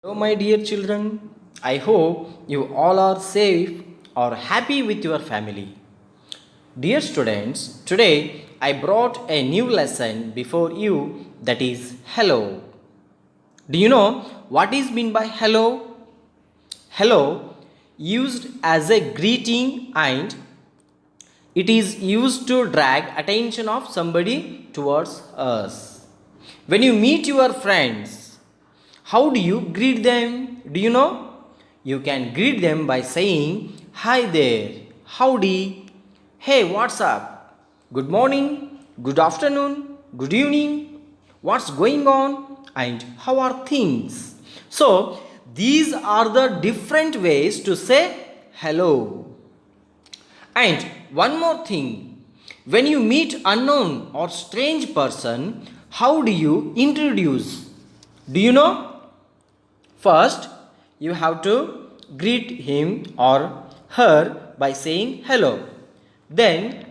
Hello, my dear children. I hope you all are safe or happy with your family. Dear students, today I brought a new lesson before you that is hello. Do you know what is meant by hello? Hello used as a greeting and it is used to drag attention of somebody towards us. When you meet your friends, how do you greet them? Do you know? You can greet them by saying, "Hi there, howdy, hey, what's up, good morning, good afternoon, good evening, what's going on, and how are things?" So, these are the different ways to say hello. And one more thing, when you meet unknown or strange person, how do you introduce? Do you know? First, you have to greet him or her by saying hello. Then,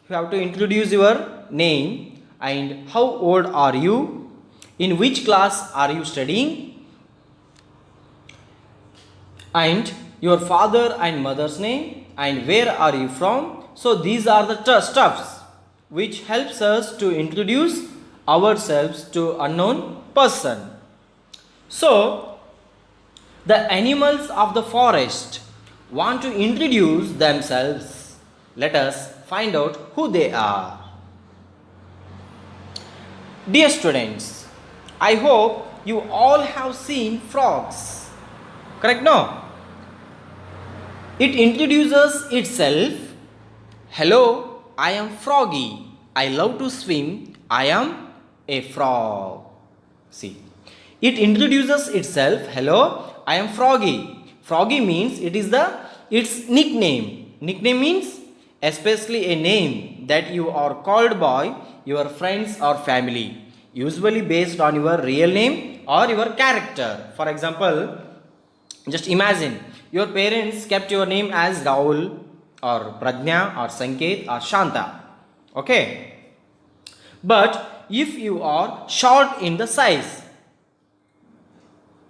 you have to introduce your name and how old are you, in which class are you studying, and your father and mother's name and where are you from. So these are the stuffs which helps us to introduce ourselves to unknown person. So the animals of the forest want to introduce themselves. Let us find out who they are. Dear students, I hope you all have seen frogs. Correct? No? It introduces itself. Hello, I am Froggy. I love to swim. I am a frog. See, it introduces itself. Hello, I am Froggy. Froggy means it is its nickname. Nickname means especially a name that you are called by your friends or family, usually based on your real name or your character. For example, just imagine your parents kept your name as Rahul or Prajna or Sanket or Shanta. Okay. But if you are short in the size,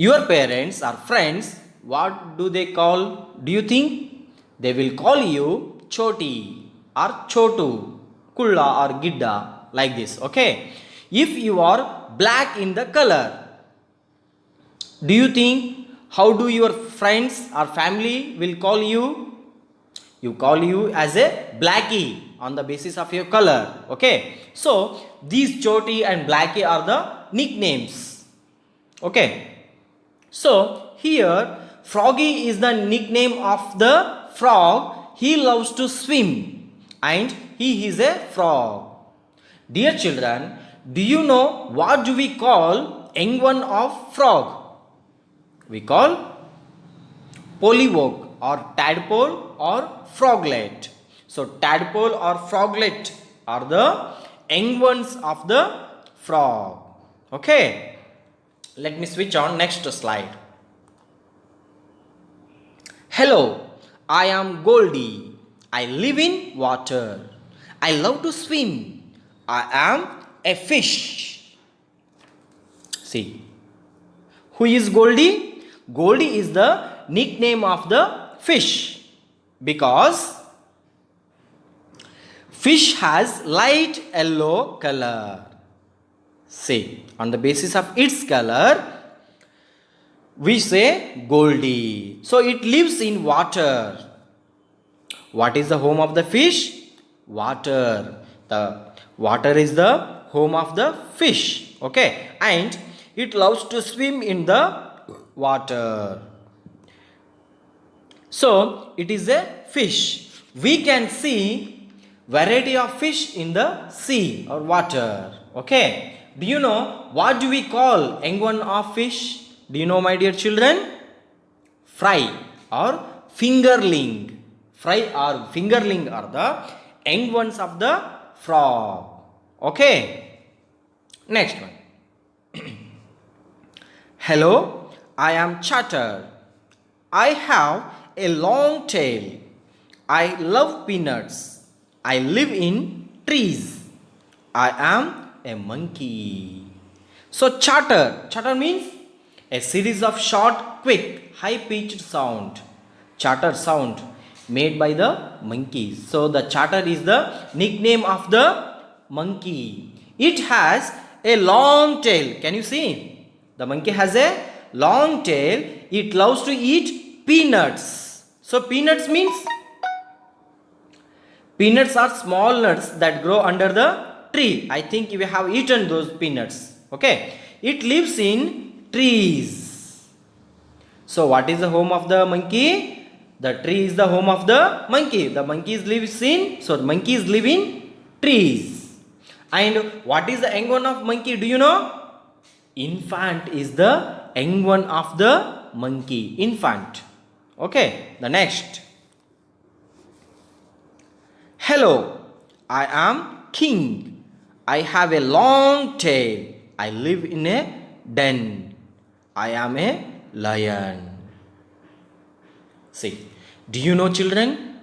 your parents or friends, what do they call? Do you think? They will call you Choti or Chotu, Kulla or Gidda, like this. Okay. If you are black in the color, do you think how do your friends or family will call you? You call you as a blackie on the basis of your color. Okay. So these Choti and Blackie are the nicknames. Okay. So here Froggy is the nickname of the frog. He loves to swim and he is a frog. Dear children, do you know what do we call young one of frog? We call pollywog or tadpole or froglet. So tadpole or froglet are the young ones of the frog. Okay. Let me switch on next slide. Hello, I am Goldie. I live in water. I love to swim. I am a fish. See, who is Goldie? Goldie is the nickname of the fish because fish has light yellow color. See, on the basis of its color, we say Goldie. So it lives in water. What is the home of the fish? Water. The water is the home of the fish. Okay, and it loves to swim in the water. So it is a fish. We can see variety of fish in the sea or water. Okay. Do you know what do we call young one of fish? Do you know, my dear children? Fry or fingerling. Fry or fingerling are the young ones of the frog. Okay. Next one. Hello, I am Chatter. I have a long tail. I love peanuts. I live in trees. I am a monkey. So chatter. Chatter means A series of short, quick, high-pitched sound, chatter sound made by the monkeys. So the chatter is the nickname of the monkey. It has a long tail. Can you see? The monkey has a long tail. It loves to eat peanuts. So peanuts means peanuts are small nuts that grow under the tree. I think you have eaten those peanuts. Okay. It lives in trees. So what is the home of the monkey? The tree is the home of the monkey. The monkeys lives in, so the monkeys live in trees. And what is the young one of monkey? Do you know? Infant is the young one of the monkey. Infant. Okay. The next. Hello, I am king. I have a long tail. I live in a den. I am a lion. See, do you know, children,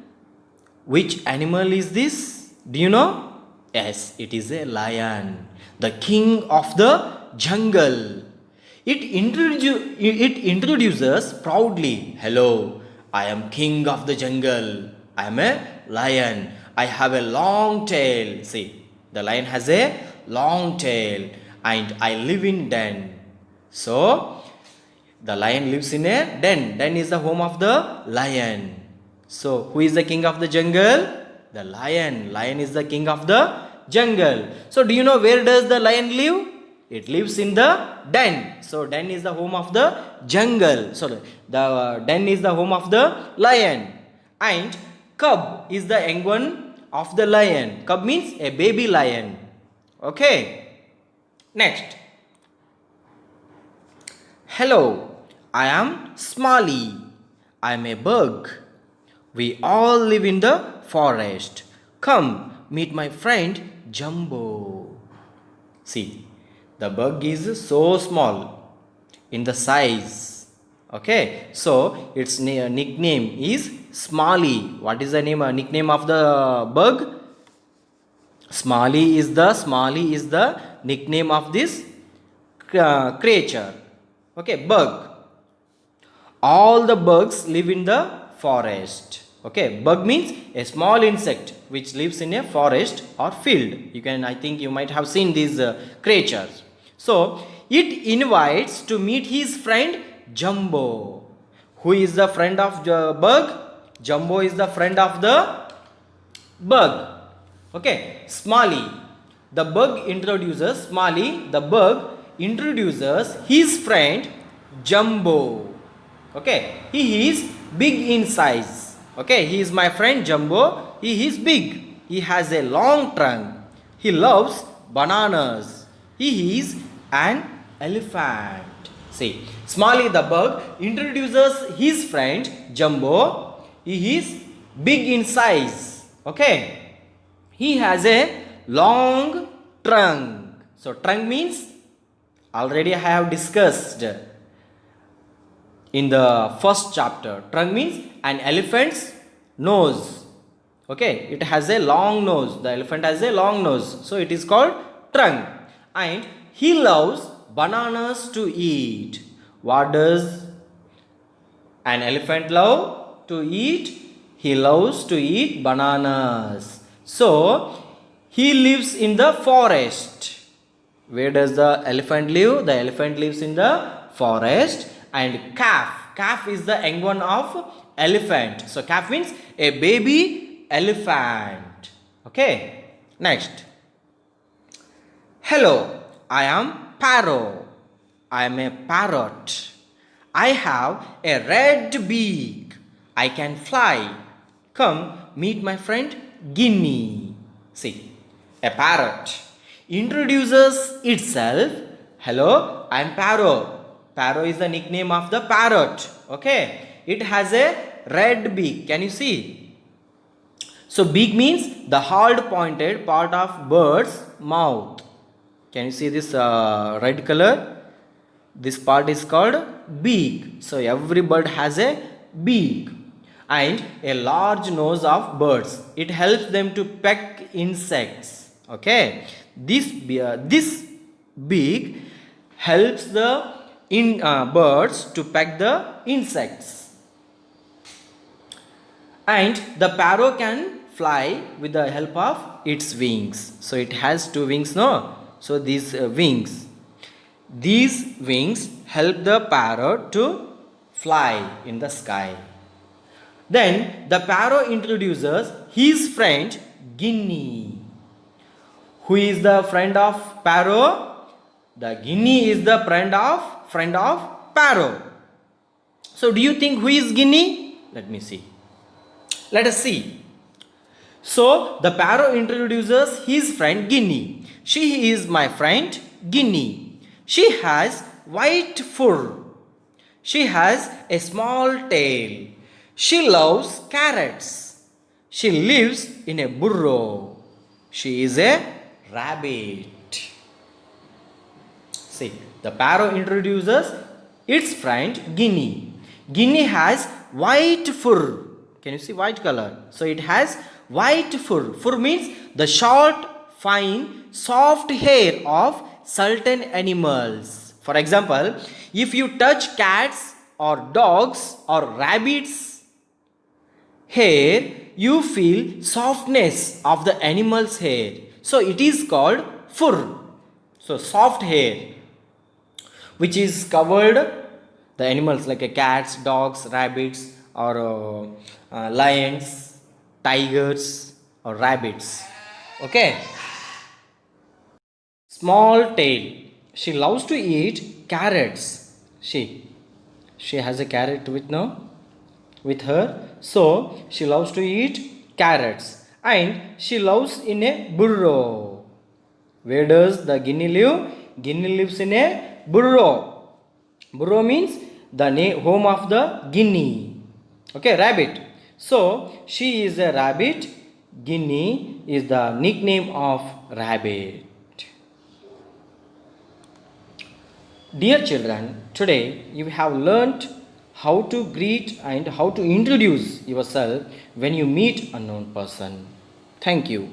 which animal is this? Do you know? Yes, it is a lion, the king of the jungle. It introduces proudly, hello, I am king of the jungle. I am a lion. I have a long tail. See, the lion has a long tail and I live in den. So, the lion lives in a den. Den is the home of the lion. So, who is the king of the jungle? The lion. Lion is the king of the jungle. So, do you know where does the lion live? It lives in the den. So, den is the home of the jungle. So, the den is the home of the lion. And cub is the young one of the lion. Cub means a baby lion. Okay. Next. Hello, I am Smiley. I am a bug. We all live in the forest. Come meet my friend Jumbo. See, the bug is so small in the size. Okay, so its nickname is Smiley. What is the nickname of the bug? Smiley is the nickname of this creature. Okay, bug. All the bugs live in the forest. Okay, bug means a small insect which lives in a forest or field. I think you might have seen these creatures. So, it invites to meet his friend Jumbo. Who is the friend of the bug? Jumbo is the friend of the bug. Okay, Smiley. The bug introduces his friend Jumbo. Okay, he is big in size. Okay, he is my friend Jumbo. He is big. He has a long trunk. He loves bananas. He is an elephant. See, Smiley the bug introduces his friend Jumbo. He is big in size. Okay, he has a long trunk. So, trunk means already I have discussed in the first chapter. Trunk means an elephant's nose. Okay, it has a long nose. The elephant has a long nose. So, it is called trunk. And he loves bananas to eat. What does an elephant love to eat? He loves to eat bananas. So, he lives in the forest. Where does the elephant live? The elephant lives in the forest. And calf is the young one of elephant. So, calf means a baby elephant. Okay. Next. Hello, I am Parrot. I am a parrot. I have a red beak. I can fly. Come meet my friend Guinea. See, a parrot introduces itself. Hello, I am Parrot. Parrot is the nickname of the parrot. Okay, it has a red beak. Can you see? So, beak means the hard pointed part of bird's mouth. Can you see this red color? This part is called beak. So, every bird has a beak and a large nose of birds. It helps them to peck insects. Okay, this beak helps the birds to peck the insects. And the parrot can fly with the help of its wings. So it has two wings, no? So these wings help the parrot to fly in the sky. Then the parrot introduces his friend Guinea. Who is the friend of parrot? The Guinea is the friend of parrot. So do you think who is Guinea? Let me see. Let us see. So the parrot introduces his friend Guinea. She is my friend Guinea. She has white fur. She has a small tail. She loves carrots. She lives in a burrow. She is a rabbit. See, the parrot introduces its friend Guinea. Guinea has white fur. Can you see white color? So it has white fur. Fur means the short, fine, soft hair of certain animals. For example, if you touch cats or dogs or rabbits' hair, you feel softness of the animal's hair. So it is called fur. So soft hair, which is covered the animals like cats, dogs, rabbits, or lions, tigers, or rabbits. Okay. Small tail. She loves to eat carrots. She has a carrot with her. So she loves to eat carrots, and she lives in a burrow. Where does the guinea live? Guinea lives in a burrow. Burrow means the home of the guinea. Okay, rabbit. So she is a rabbit. Guinea is the nickname of rabbit. Dear children, today you have learnt how to greet and how to introduce yourself when you meet unknown person. Thank you.